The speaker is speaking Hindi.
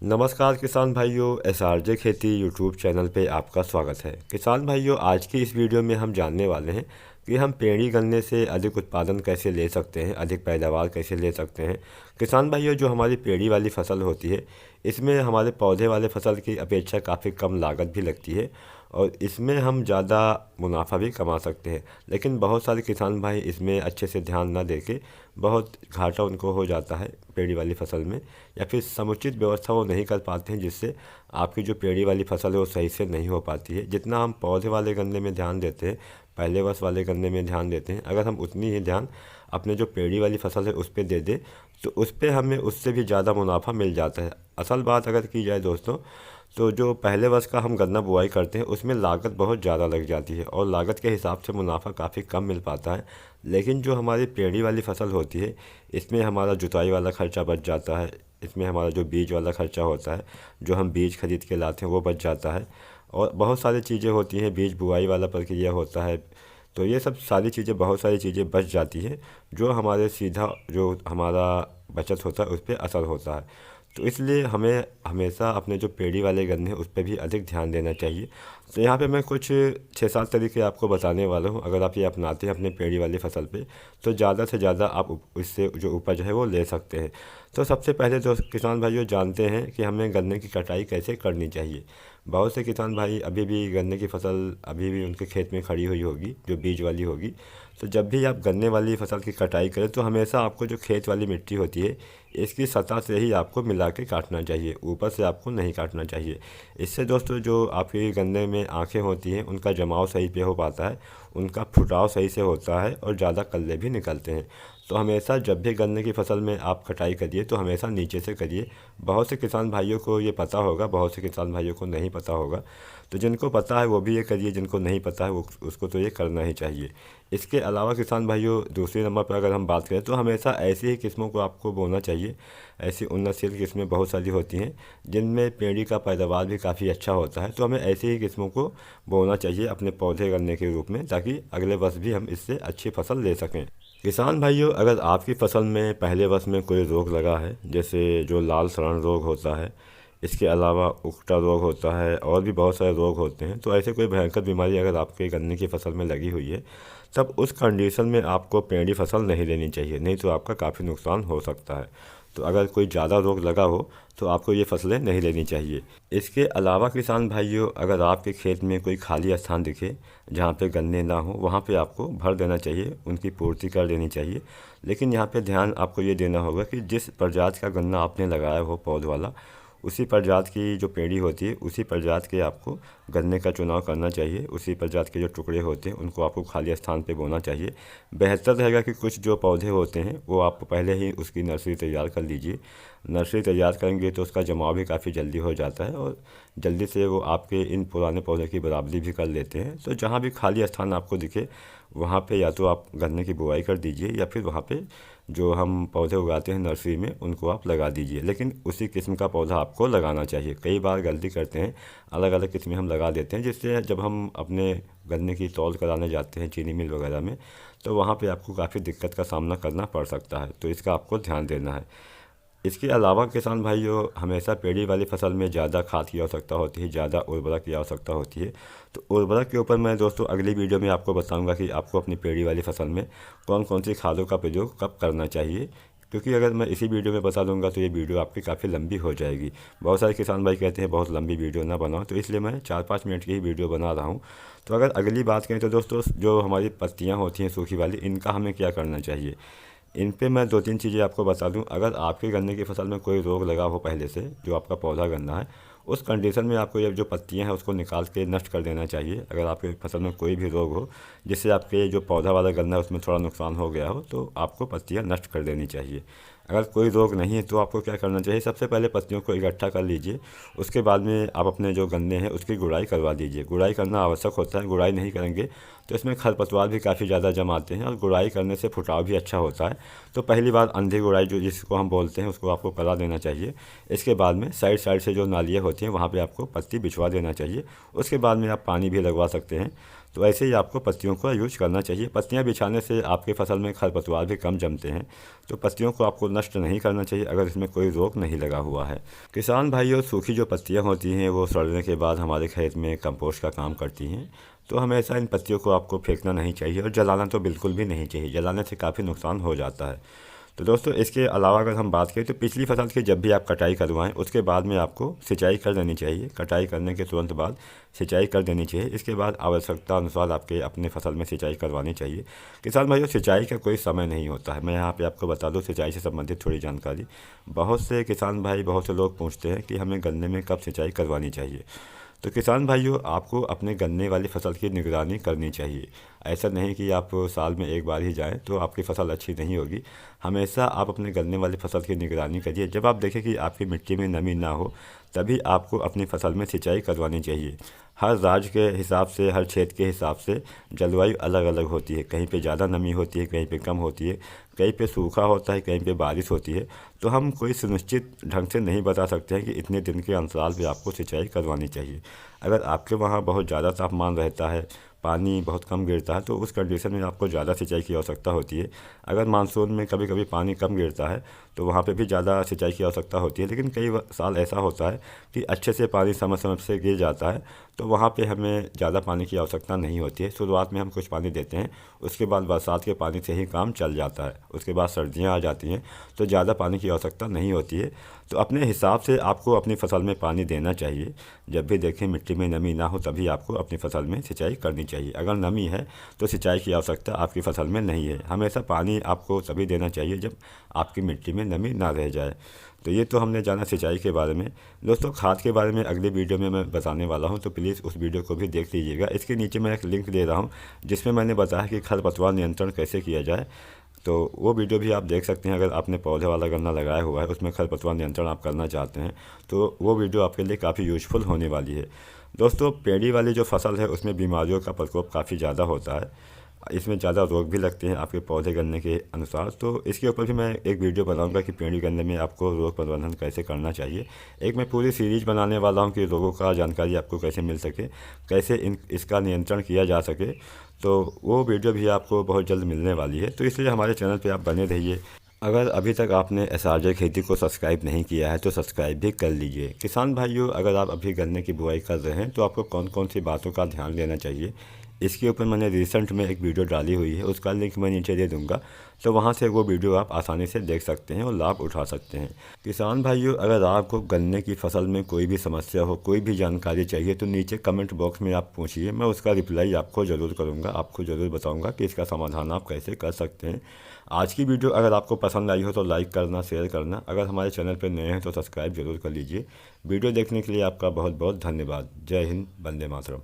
नमस्कार किसान भाइयों, एसआरजे खेती यूट्यूब चैनल पे आपका स्वागत है। किसान भाइयों, आज की इस वीडियो में हम जानने वाले हैं कि हम पेड़ी गन्ने से अधिक उत्पादन कैसे ले सकते हैं, अधिक पैदावार कैसे ले सकते हैं। किसान भाइयों, जो हमारी पेड़ी वाली फसल होती है, इसमें हमारे पौधे वाले फसल की अपेक्षा काफ़ी कम लागत भी लगती है और इसमें हम ज़्यादा मुनाफा भी कमा सकते हैं। लेकिन बहुत सारे किसान भाई इसमें अच्छे से ध्यान ना देके बहुत घाटा उनको हो जाता है पेड़ी वाली फसल में, या फिर समुचित व्यवस्था वो नहीं कर पाते हैं, जिससे आपकी जो पेड़ी वाली फसल है वो सही से नहीं हो पाती है। जितना हम पौधे वाले गन्ने में ध्यान देते हैं, पहले वर्ष वाले गन्ने में ध्यान देते हैं, अगर हम उतनी ही ध्यान अपने जो पेड़ी वाली फसल है उस पर दे दें तो उस पर हमें उससे भी ज़्यादा मुनाफा मिल जाता है। असल बात अगर की जाए दोस्तों, तो जो पहले वर्ष का हम गन्ना बुआई करते हैं उसमें लागत बहुत ज़्यादा लग जाती है और लागत के हिसाब से मुनाफा काफ़ी कम मिल पाता है। लेकिन जो हमारी पेड़ी वाली फसल होती है, इसमें हमारा जुताई वाला खर्चा बच जाता है, इसमें हमारा जो बीज वाला खर्चा होता है, जो हम बीज खरीद के लाते हैं वो बच जाता है, और बहुत सारी चीज़ें होती हैं, बीज बुआई वाला प्रक्रिया होता है। तो ये सब सारी चीज़ें, बहुत सारी चीज़ें बच जाती हैं, जो हमारे सीधा जो हमारा बचत होता है उस पर असर होता है। तो इसलिए हमें हमेशा अपने जो पेड़ी वाले गन्ने हैं उस पर भी अधिक ध्यान देना चाहिए। तो यहाँ पे मैं कुछ 6-7 तरीके आपको बताने वाला हूँ। अगर आप ये अपनाते हैं अपने पेड़ी वाली फसल पे, तो ज़्यादा से ज़्यादा आप इससे जो उपज है वो ले सकते हैं। तो सबसे पहले तो किसान भाइयों जानते हैं कि हमें गन्ने की कटाई कैसे करनी चाहिए। बहुत से किसान भाई अभी भी गन्ने की फसल अभी भी उनके खेत में खड़ी हुई होगी, जो बीज वाली होगी। तो जब भी आप गन्ने वाली फसल की कटाई करें तो हमेशा आपको जो खेत वाली मिट्टी होती है, इसकी सतह से ही आपको मिला के काटना चाहिए, ऊपर से आपको नहीं काटना चाहिए। इससे दोस्तों जो आपके गन्ने में आँखें होती हैं उनका जमाव सही पे हो पाता है, उनका फुटाव सही से होता है और ज़्यादा कल्ले भी निकलते हैं। तो हमेशा जब भी गन्ने की फसल में आप कटाई करिए तो हमेशा नीचे से करिए। बहुत से किसान भाइयों को ये पता होगा, बहुत से किसान भाइयों को नहीं पता होगा। तो जिनको पता है वो भी ये करिए, जिनको नहीं पता है वो उसको तो ये करना ही चाहिए। इसके अलावा किसान भाइयों, दूसरे नंबर पर अगर हम बात करें तो हमेशा ऐसी ही किस्मों को आपको बोना चाहिए। ऐसी उन्नतशील किस्में बहुत सारी होती हैं जिनमें पेड़ी का पैदावार भी काफ़ी अच्छा होता है। तो हमें ऐसी ही किस्मों को बोना चाहिए अपने पौधे गन्ने के रूप में, ताकि अगले वर्ष भी हम इससे अच्छी फसल ले सकें। किसान भाइयों, अगर आपकी फसल में पहले वर्ष में कोई रोग लगा है, जैसे जो लाल सड़न रोग होता है, इसके अलावा उकटा रोग होता है और भी बहुत सारे रोग होते हैं, तो ऐसे कोई भयंकर बीमारी अगर आपके गन्ने की फसल में लगी हुई है, तब उस कंडीशन में आपको पेड़ी फसल नहीं लेनी चाहिए, नहीं तो आपका काफ़ी नुकसान हो सकता है। तो अगर कोई ज़्यादा रोग लगा हो तो आपको ये फसलें नहीं लेनी चाहिए। इसके अलावा किसान भाइयों, अगर आपके खेत में कोई खाली स्थान दिखे जहाँ पे गन्ने ना हो, वहाँ पे आपको भर देना चाहिए, उनकी पूर्ति कर देनी चाहिए। लेकिन यहाँ पे ध्यान आपको ये देना होगा कि जिस प्रजाति का गन्ना आपने लगाया हो पौध वाला, उसी प्रजाति की जो पेड़ी होती है, उसी प्रजाति के आपको गन्ने का चुनाव करना चाहिए। उसी प्रजाति के जो टुकड़े होते हैं उनको आपको खाली स्थान पे बोना चाहिए। बेहतर रहेगा कि कुछ जो पौधे होते हैं वो आप पहले ही उसकी नर्सरी तैयार कर लीजिए। नर्सरी तैयार करेंगे तो उसका जमाव भी काफ़ी जल्दी हो जाता है और जल्दी से वो आपके इन पुराने पौधे की बराबरी भी कर लेते हैं। तो जहाँ भी खाली स्थान आपको दिखे वहाँ पे या तो आप गन्ने की बुआई कर दीजिए, या फिर वहाँ पे जो हम पौधे उगाते हैं नर्सरी में उनको आप लगा दीजिए। लेकिन उसी किस्म का पौधा आपको लगाना चाहिए। कई बार गलती करते हैं, अलग अलग किस्में हम लगा देते हैं, जिससे जब हम अपने गन्ने की तौल कराने जाते हैं चीनी मिल वगैरह में, तो वहाँ पे आपको काफ़ी दिक्कत का सामना करना पड़ सकता है। तो इसका आपको ध्यान देना है। इसके अलावा किसान भाइयों, हमेशा पेड़ी वाली फसल में ज़्यादा खाद की आवश्यकता होती है, ज़्यादा उर्वरक की आवश्यकता होती है। तो उर्वरक के ऊपर मैं दोस्तों अगली वीडियो में आपको बताऊंगा कि आपको अपनी पेड़ी वाली फसल में कौन कौन सी खादों का प्रयोग कब करना चाहिए, क्योंकि अगर मैं इसी वीडियो में बता दूंगा तो ये वीडियो आपकी काफ़ी लंबी हो जाएगी। बहुत सारे किसान भाई कहते हैं बहुत लंबी वीडियो ना बनाओ, तो इसलिए मैं 4-5 मिनट की ही वीडियो बना रहा हूँ। तो अगर अगली बात करें तो दोस्तों, जो हमारी पत्तियाँ होती हैं सूखी वाली, इनका हमें क्या करना चाहिए, इन पे मैं 2-3 चीज़ें आपको बता दूं। अगर आपके गन्ने की फसल में कोई रोग लगा हो पहले से, जो आपका पौधा गन्ना है, उस कंडीशन में आपको ये जो पत्तियां हैं उसको निकाल के नष्ट कर देना चाहिए। अगर आपके फसल में कोई भी रोग हो जिससे आपके जो पौधा वाला गन्ना है उसमें थोड़ा नुकसान हो गया हो, तो आपको पत्तियां नष्ट कर देनी चाहिए। अगर कोई रोग नहीं है तो आपको क्या करना चाहिए, सबसे पहले पत्तियों को इकट्ठा कर लीजिए। उसके बाद में आप अपने जो गन्ने हैं उसकी गुड़ाई करवा दीजिए। गुड़ाई करना आवश्यक होता है। गुड़ाई नहीं करेंगे तो इसमें खरपतवार भी काफ़ी ज़्यादा जमाते हैं, और गुड़ाई करने से फुटाव भी अच्छा होता है। तो पहली बार अंधी गुड़ाई जो जिसको हम बोलते हैं उसको आपको करा देना चाहिए। इसके बाद में साइड साइड से जो नालियाँ होती हैं वहाँ पे आपको पत्ती बिछवा देना चाहिए। उसके बाद में आप पानी भी लगवा सकते हैं। तो ऐसे ही आपको पत्तियों का यूज करना चाहिए। पत्तियां बिछाने से आपकी फसल में खरपतवार भी कम जमते हैं, तो पत्तियों को आपको नष्ट नहीं करना चाहिए अगर इसमें कोई रोग नहीं लगा हुआ है। किसान भाइयों, सूखी जो पत्तियां होती हैं वो सड़ने के बाद हमारे खेत में कंपोस्ट का काम करती हैं, तो हमेशा इन पत्तियों को आपको फेंकना नहीं चाहिए और जलाना तो बिल्कुल भी नहीं चाहिए। जलाने से काफ़ी नुकसान हो जाता है। तो दोस्तों, इसके अलावा अगर हम बात करें तो पिछली फसल की जब भी आप कटाई करवाएं उसके बाद में आपको सिंचाई कर देनी चाहिए। कटाई करने के तुरंत बाद सिंचाई कर देनी चाहिए। इसके बाद आवश्यकता अनुसार आपके अपने फसल में सिंचाई करवानी चाहिए। किसान भाइयों, सिंचाई का कोई समय नहीं होता है। मैं यहाँ पे आपको बता दूँ सिंचाई से संबंधित थोड़ी जानकारी। बहुत से किसान भाई, बहुत से लोग पूछते हैं कि हमें गन्ने में कब सिंचाई करवानी चाहिए। तो किसान भाइयों, आपको अपने गन्ने वाली फसल की निगरानी करनी चाहिए। ऐसा नहीं कि आप साल में एक बार ही जाएं तो आपकी फसल अच्छी नहीं होगी। हमेशा आप अपने गन्ने वाली फसल की निगरानी करिए। जब आप देखें कि आपकी मिट्टी में नमी ना हो, तभी आपको अपनी फसल में सिंचाई करवानी चाहिए। हर राज्य के हिसाब से, हर क्षेत्र के हिसाब से जलवायु अलग अलग होती है। कहीं पे ज़्यादा नमी होती है, कहीं पे कम होती है, कहीं पे सूखा होता है, कहीं पे बारिश होती है। तो हम कोई सुनिश्चित ढंग से नहीं बता सकते हैं कि इतने दिन के अंतराल पे आपको सिंचाई करवानी चाहिए। अगर आपके वहाँ बहुत ज़्यादा तापमान रहता है, पानी बहुत कम गिरता है, तो उस कंडीशन में आपको ज़्यादा सिंचाई की आवश्यकता होती है। अगर मानसून में कभी कभी पानी कम गिरता है तो वहाँ पे भी ज़्यादा सिंचाई की आवश्यकता होती है। लेकिन कई साल ऐसा होता है कि अच्छे से पानी समय समय से गिर जाता है, तो वहाँ पे हमें ज़्यादा पानी की आवश्यकता नहीं होती है। शुरुआत में हम कुछ पानी देते हैं, उसके बाद बरसात के पानी से ही काम चल जाता है। उसके बाद सर्दियाँ आ जाती हैं तो ज़्यादा पानी की आवश्यकता नहीं होती है। तो अपने हिसाब से आपको अपनी फसल में पानी देना चाहिए। जब भी देखें मिट्टी में नमी ना हो तभी आपको अपनी फसल में सिंचाई करनी चाहिए। अगर नमी है तो सिंचाई की आवश्यकता आपकी फसल में नहीं है। हमेशा पानी आपको तभी देना चाहिए जब आपकी मिट्टी में नमी ना रह जाए। तो ये तो हमने जाना सिंचाई के बारे में। दोस्तों, खाद के बारे में अगली वीडियो में मैं बताने वाला हूँ, तो प्लीज़ उस वीडियो को भी देख लीजिएगा। इसके नीचे मैं एक लिंक दे रहा हूँ जिसमें मैंने बताया कि खरपतवार नियंत्रण कैसे किया जाए। तो वो वीडियो भी आप देख सकते हैं। अगर आपने पौधे वाला गन्ना लगाया हुआ है, उसमें खरपतवार नियंत्रण आप करना चाहते हैं, तो वो वीडियो आपके लिए काफ़ी यूज़फुल होने वाली है। दोस्तों, पेड़ी वाली जो फसल है उसमें बीमारियों का प्रकोप काफ़ी ज़्यादा होता है। इसमें ज़्यादा रोग भी लगते हैं आपके पौधे गन्ने के अनुसार। तो इसके ऊपर भी मैं एक वीडियो बनाऊंगा कि पेड़ी गन्ने में आपको रोग प्रबंधन कैसे करना चाहिए। एक मैं पूरी सीरीज बनाने वाला हूं कि रोगों का जानकारी आपको कैसे मिल सके, कैसे इसका नियंत्रण किया जा सके। तो वो वीडियो भी आपको बहुत जल्द मिलने वाली है, तो इसलिए हमारे चैनल पर आप बने रहिए। अगर अभी तक आपने एसआरजे खेती को सब्सक्राइब नहीं किया है तो सब्सक्राइब भी कर लीजिए। किसान भाइयों, अगर आप अभी गन्ने की बुआई कर रहे हैं तो आपको कौन कौन सी बातों का ध्यान देना चाहिए, इसके ऊपर मैंने रिसेंट में एक वीडियो डाली हुई है। उसका लिंक मैं नीचे दे दूंगा, तो वहां से वो वीडियो आप आसानी से देख सकते हैं और लाभ उठा सकते हैं। किसान भाइयों, अगर आपको गन्ने की फसल में कोई भी समस्या हो, कोई भी जानकारी चाहिए, तो नीचे कमेंट बॉक्स में आप पूछिए। मैं उसका रिप्लाई आपको ज़रूर करूँगा, आपको ज़रूर बताऊँगा कि इसका समाधान आप कैसे कर सकते हैं। आज की वीडियो अगर आपको पसंद आई हो तो लाइक करना, शेयर करना। अगर हमारे चैनल पर नए हैं तो सब्सक्राइब जरूर कर लीजिए। वीडियो देखने के लिए आपका बहुत बहुत धन्यवाद। जय हिंद, वंदे मातरम।